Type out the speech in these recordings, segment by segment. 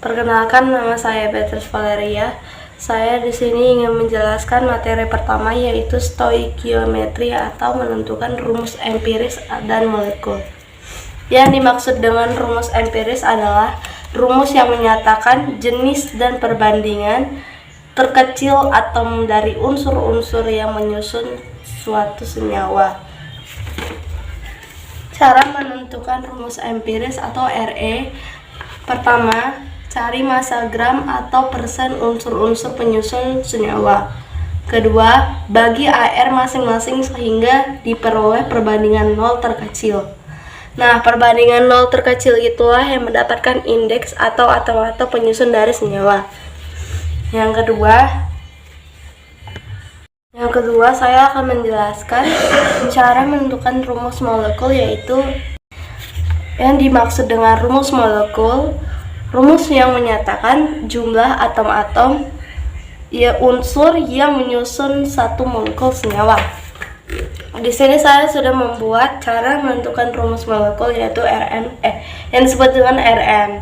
Perkenalkan, nama saya Beatrice Valeria. Saya di sini ingin menjelaskan materi pertama, yaitu stoikiometri atau menentukan rumus empiris dan molekul. Yang dimaksud dengan rumus empiris adalah rumus yang menyatakan jenis dan perbandingan terkecil atom dari unsur-unsur yang menyusun suatu senyawa. Cara menentukan rumus empiris atau RE. Pertama, cari massa gram atau persen unsur-unsur penyusun senyawa. Kedua, bagi AR masing-masing sehingga diperoleh perbandingan 0 terkecil. Nah, perbandingan 0 terkecil itulah yang mendapatkan indeks atau atom-atom penyusun dari senyawa. Yang kedua, saya akan menjelaskan cara menentukan rumus molekul, yaitu yang dimaksud dengan rumus molekul, rumus yang menyatakan jumlah atom-atom unsur yang menyusun satu molekul senyawa. Di sini saya sudah membuat cara menentukan rumus molekul, yaitu yang disebut dengan Rm.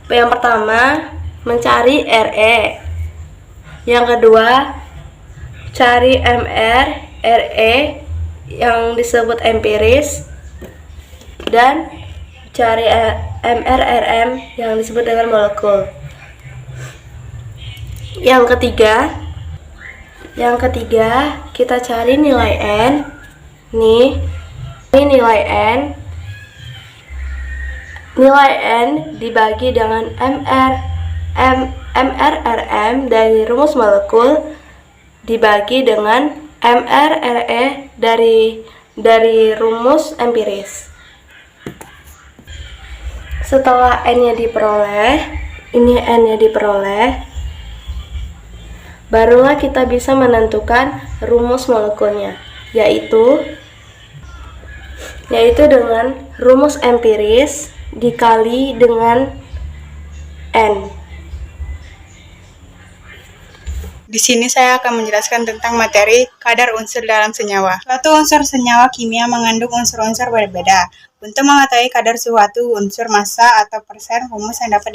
Yang pertama, mencari Re. Yang kedua, cari Mr, Re yang disebut empiris, dan cari Mr, Rm yang disebut dengan molekul. Yang ketiga, kita cari nilai N. Ini nilai N dibagi dengan Mr, Rm dari rumus molekul dibagi dengan Mr, Re dari rumus empiris. Setelah N-nya diperoleh, barulah kita bisa menentukan rumus molekulnya, yaitu dengan rumus empiris dikali dengan N. Di sini saya akan menjelaskan tentang materi kadar unsur dalam senyawa. Suatu unsur senyawa kimia mengandung unsur-unsur berbeda. Untuk mengetahui kadar suatu unsur, massa atau persen, rumus yang dapat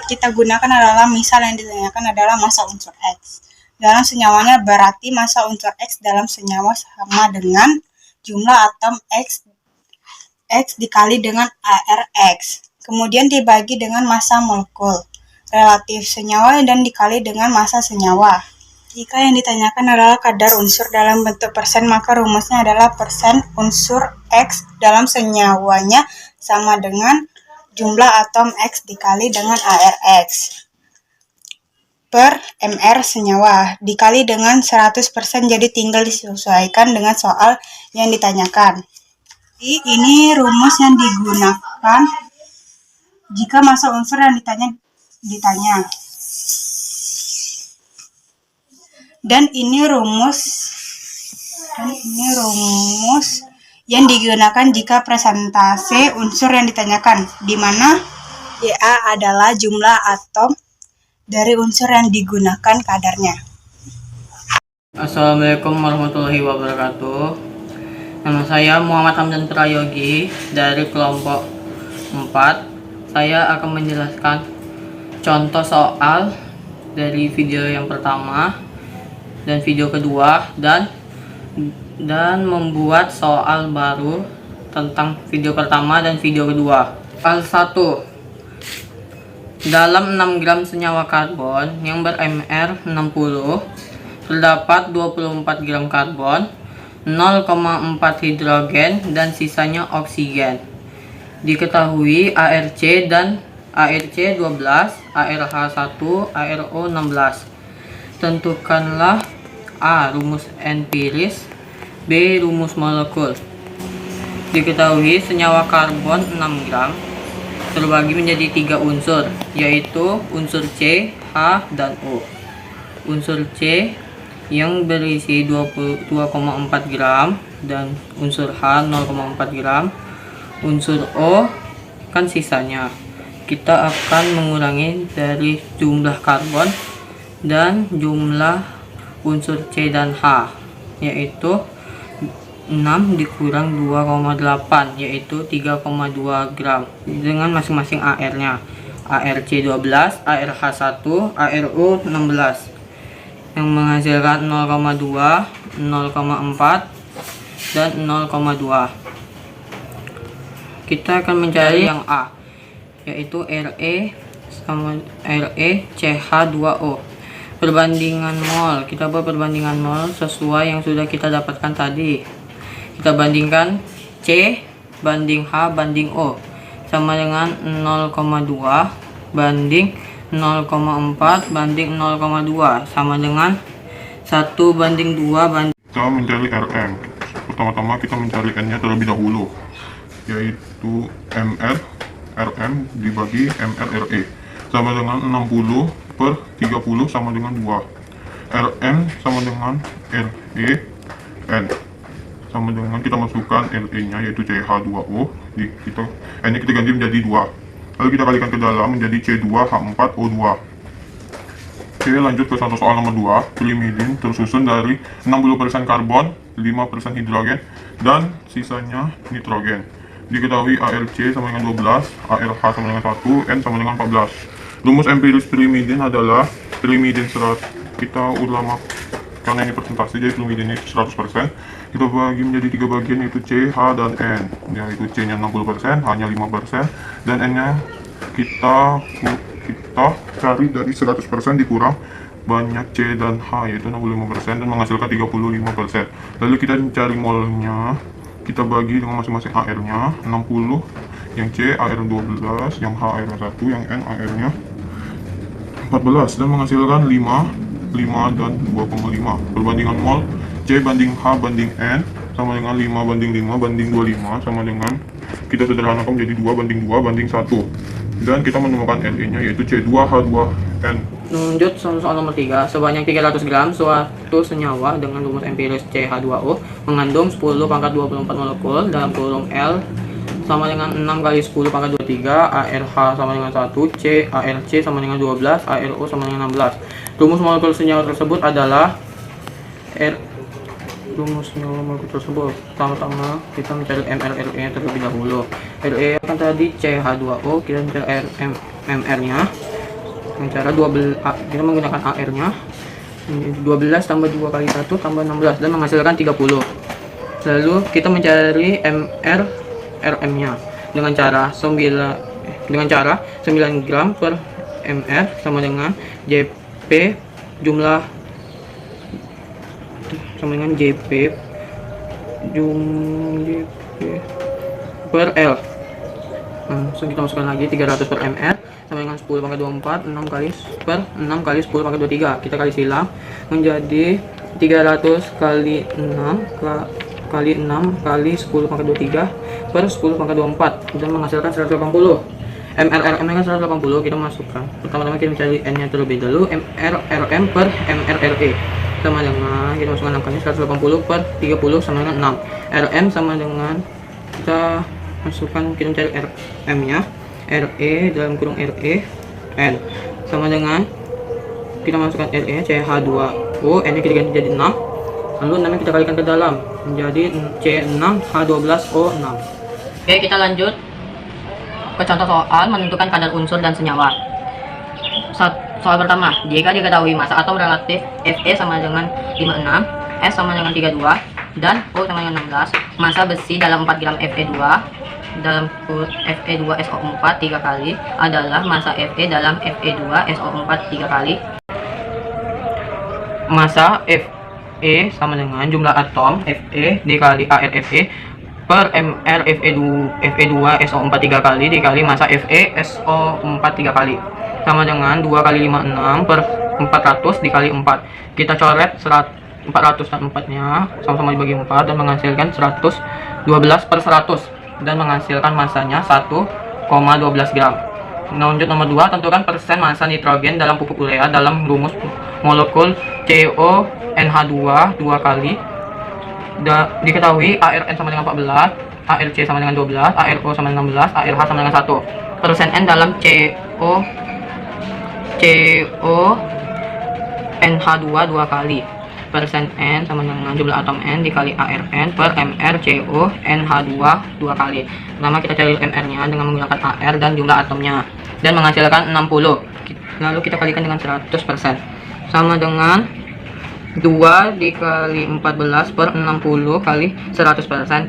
kita gunakan adalah misal yang ditanyakan adalah massa unsur X. Dalam senyawanya berarti massa unsur X dalam senyawa sama dengan jumlah atom X dikali dengan ARX. Kemudian dibagi dengan massa molekul relatif senyawa dan dikali dengan massa senyawa. Jika yang ditanyakan adalah kadar unsur dalam bentuk persen, maka rumusnya adalah persen unsur X dalam senyawanya sama dengan jumlah atom X dikali dengan ARX per MR senyawa dikali dengan 100%, jadi tinggal disesuaikan dengan soal yang ditanyakan. Ini rumus yang digunakan jika massa unsur yang ditanya. Dan ini rumus yang digunakan jika presentase unsur yang ditanyakan, di mana Ya adalah jumlah atom dari unsur yang digunakan kadarnya. Assalamualaikum warahmatullahi wabarakatuh. Nama saya Muhammad Hamdan Prayogi dari kelompok 4. Saya akan menjelaskan contoh soal dari video yang pertama dan video kedua, dan membuat soal baru tentang video pertama dan video kedua. Soal 1. Dalam 6 gram senyawa karbon yang ber-MR 60 terdapat 24 gram karbon, 0,4 hidrogen dan sisanya oksigen. Diketahui ARC 12, ARH 1, ARO 16. Tentukanlah A. Rumus empiris, B. Rumus molekul. Diketahui senyawa karbon 6 gram terbagi menjadi 3 unsur, yaitu unsur C, H, dan O. Unsur C yang berisi 22,4 gram dan unsur H 0,4 gram. Unsur O kan sisanya. Kita akan mengurangi dari jumlah karbon dan jumlah unsur C dan H, yaitu 6 dikurang 2,8, yaitu 3,2 gram dengan masing-masing AR-nya. ARC 12, ARH 1, ARU 16 yang menghasilkan 0,2, 0,4 dan 0,2. Kita akan mencari yang A, yaitu Re sama ReCH2O. Perbandingan mol, kita buat perbandingan mol sesuai yang sudah kita dapatkan tadi. Kita bandingkan C banding H banding O sama dengan 0,2 banding 0,4 banding 0,2 sama dengan 1 banding 2 banding. Kita mencari Rm. Pertama-tama kita mencari N-nya terlebih dahulu, yaitu MR Rm dibagi MR Re sama dengan 60 per 30 sama dengan 2. Rm sama dengan Re N sama dengan kita masukkan Re nya yaitu CH2O, N nya kita ganti menjadi 2, lalu kita kalikan ke dalam menjadi C2H4O2. Oke, lanjut ke contoh soal nomor 2. Pirimidin tersusun dari 60% karbon, 5% hidrogen, dan sisanya nitrogen. Diketahui ARC sama dengan 12, ARH sama dengan 1, N sama dengan 14. Rumus empiris pirimidin adalah pirimidin serat. Kita ulama karena ini persentase, jadi pirimidin ini 100%. Kita bagi menjadi 3 bagian, yaitu C, H, dan N. Yaitu C nya 60%, H nya 5%, dan N nya kita cari dari 100% dikurang banyak C dan H, yaitu 65%, dan menghasilkan 35%. Lalu kita mencari molnya, kita bagi dengan masing-masing AR nya 60, yang C AR 12, yang H AR 1, yang N AR nya 14, dan menghasilkan 5 dan 2,5. Perbandingan mol C banding H banding N sama dengan 5 banding 5 banding 25 sama dengan, kita sederhanakan menjadi 2 banding 2 banding 1, dan kita menemukan Ne nya yaitu C2H2N. Lanjut soal nomor 3. Sebanyak 300 gram suatu senyawa dengan rumus empiris CH2O mengandung 10 pangkat 24 molekul dalam kurung L sama dengan 6 kali 10 pangkat 23, ARH sama dengan 1, C, ARC sama dengan 12, ARO sama dengan 16. Rumus molekul senyawa tersebut adalah rumus senyawa molekul tersebut. Pertama-tama kita mencari MRRE terlebih dahulu. Re kan tadi CH2O, kita mencari MR nya dengan cara 12, kita menggunakan AR nya 12 tambah 2 kali 1 tambah 16 dan menghasilkan 30. Lalu kita mencari RM nya dengan cara 9 gram per MR sama dengan JP jumlah sama dengan JP per L. So kita masukkan lagi 300 per MR sama dengan 10 pangkat 24, 6 kali 10 pangkat 23. Kita kali silang menjadi 300 kali 6 kali 6 kali 10 pangkat 23 per 10 pangkat 24 dan menghasilkan 180. MRRM dengan 180 kita masukkan. Pertama-tama kita mencari N nya terlebih dahulu. MRRM per MRRE sama dengan, kita masukkan angkanya 180 per 30 sama dengan 6. RM sama dengan, kita masukkan, kita mencari RM nya RE dalam kurung RE N sama dengan, kita masukkan RE CH2O, N nya kita ganti jadi 6, lalu 6 nya kita kalikan ke dalam menjadi C6H12O6. Oke, kita lanjut ke contoh soal menentukan kadar unsur dan senyawa. Soal pertama, jika diketahui massa atom relatif Fe sama dengan 56, S sama dengan 32, dan O sama dengan 16, massa besi dalam 4 gram Fe2 dalam Fe2SO4 3 kali adalah massa Fe dalam Fe2SO4 3 kali. Massa Fe sama dengan jumlah atom Fe dikali ArFe per MR Fe2SO4 3 kali dikali massa FeSO4 3 kali sama dengan 2 kali 56 per 400 dikali 4. Kita coret 400 dan 4 nya sama-sama dibagi 4 dan menghasilkan 112 per 100 dan menghasilkan masanya 1,12 gram. Lanjut nomor 2, tentukan persen massa nitrogen dalam pupuk urea dalam rumus molekul CONH2 2 kali. Diketahui ARN sama dengan 14, ARC sama dengan 12, ARO sama dengan 16, ARH sama dengan 1. Persen N dalam CONH2 2 kali. Persen N sama dengan jumlah atom N dikali ARN per MR CONH2 2 kali. Pertama kita cari MR nya dengan menggunakan AR dan jumlah atomnya. dan menghasilkan 60. Lalu kita kalikan dengan 100%, sama dengan 2 dikali 14 per 60 kali 100%.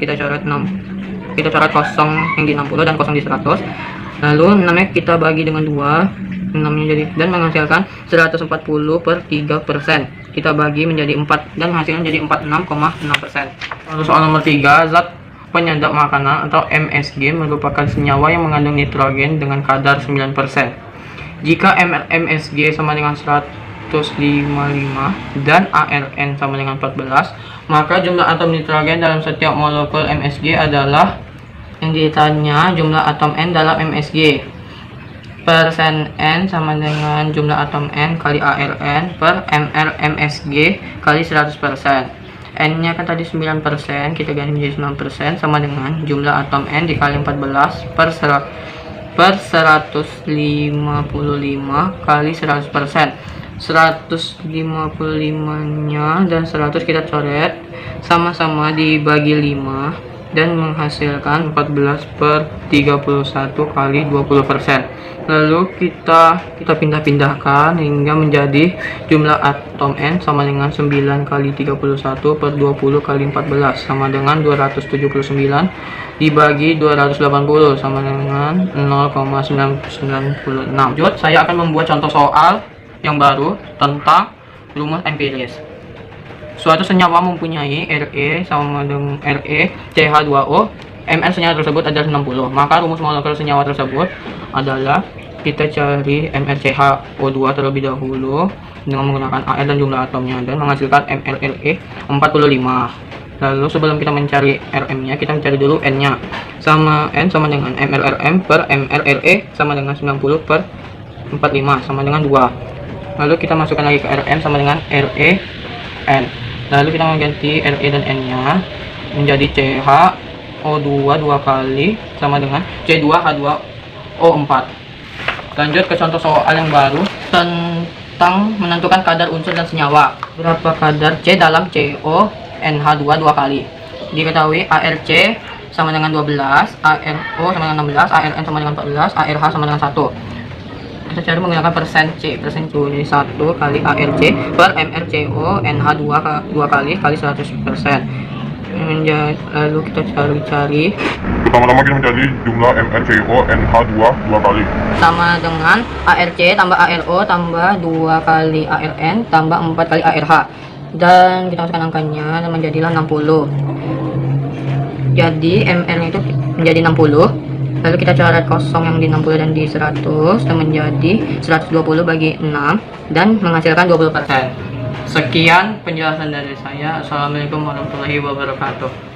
Kita coret kosong yang di 60 dan kosong di 100. Lalu 6 kita bagi dengan 2, 6 jadi, dan menghasilkan 140 per 3%. Kita bagi menjadi 4 dan hasilnya jadi 46,6%. Lalu soal nomor 3, zat penyedap makanan atau MSG merupakan senyawa yang mengandung nitrogen dengan kadar 9%. Jika MSG sama dengan 155 dan ARN sama dengan 14, maka jumlah atom nitrogen dalam setiap molekul MSG adalah, yang ditanya jumlah atom N dalam MSG. Persen N sama dengan jumlah atom N kali ARN per ml MSG kali 100%. N nya kan tadi 9%, kita ganti menjadi 9%, sama dengan jumlah atom N dikali 14 per 155 kali 100%. 155 nya dan 100 kita coret, sama-sama dibagi 5 dan menghasilkan 14 per 31 kali 20%. Lalu kita pindah-pindahkan hingga menjadi jumlah atom N sama dengan 9 kali 31 per 20 kali 14 sama dengan 279 dibagi 280 sama dengan 0,996. Lanjut, saya akan membuat contoh soal yang baru tentang rumus empiris. Suatu senyawa mempunyai Re sama dengan Re CH2O, ml senyawa tersebut adalah 60. Maka rumus molekul senyawa tersebut adalah, kita cari MrCH2 terlebih dahulu dengan menggunakan Al dan jumlah atomnya dan menghasilkan mlRe 45. Lalu sebelum kita mencari Rm nya, kita mencari dulu N nya. N sama dengan mlRm per mlRe sama dengan 90 per 45 sama dengan 2. Lalu kita masukkan lagi ke Rm sama dengan Re N. Lalu kita mengganti Re dan N nya menjadi CH2 2 kali sama dengan C2H2O4. Lanjut ke contoh soal yang baru tentang menentukan kadar unsur dan senyawa. Berapa kadar C dalam CONH2 2 kali? Diketahui ARC sama dengan 12, ARO sama dengan 16, ARN sama dengan 14, ARH sama dengan 1. Kita cari menggunakan persen C. Persen C jadi 1 kali ARC per mrCONH2 kali 100%. Lalu kita cari. Pertama-tama kita mencari jumlah mrCONH2 2 kali. Sama dengan ARC tambah ARO tambah 2 kali ARN tambah 4 kali ARH. Dan kita masukkan angkanya dan menjadilah 60. Jadi ml itu menjadi 60. Lalu kita coret kosong yang di 60 dan di 100 dan menjadi 120 bagi 6 dan menghasilkan 20%. Sekian penjelasan dari saya. Assalamualaikum warahmatullahi wabarakatuh.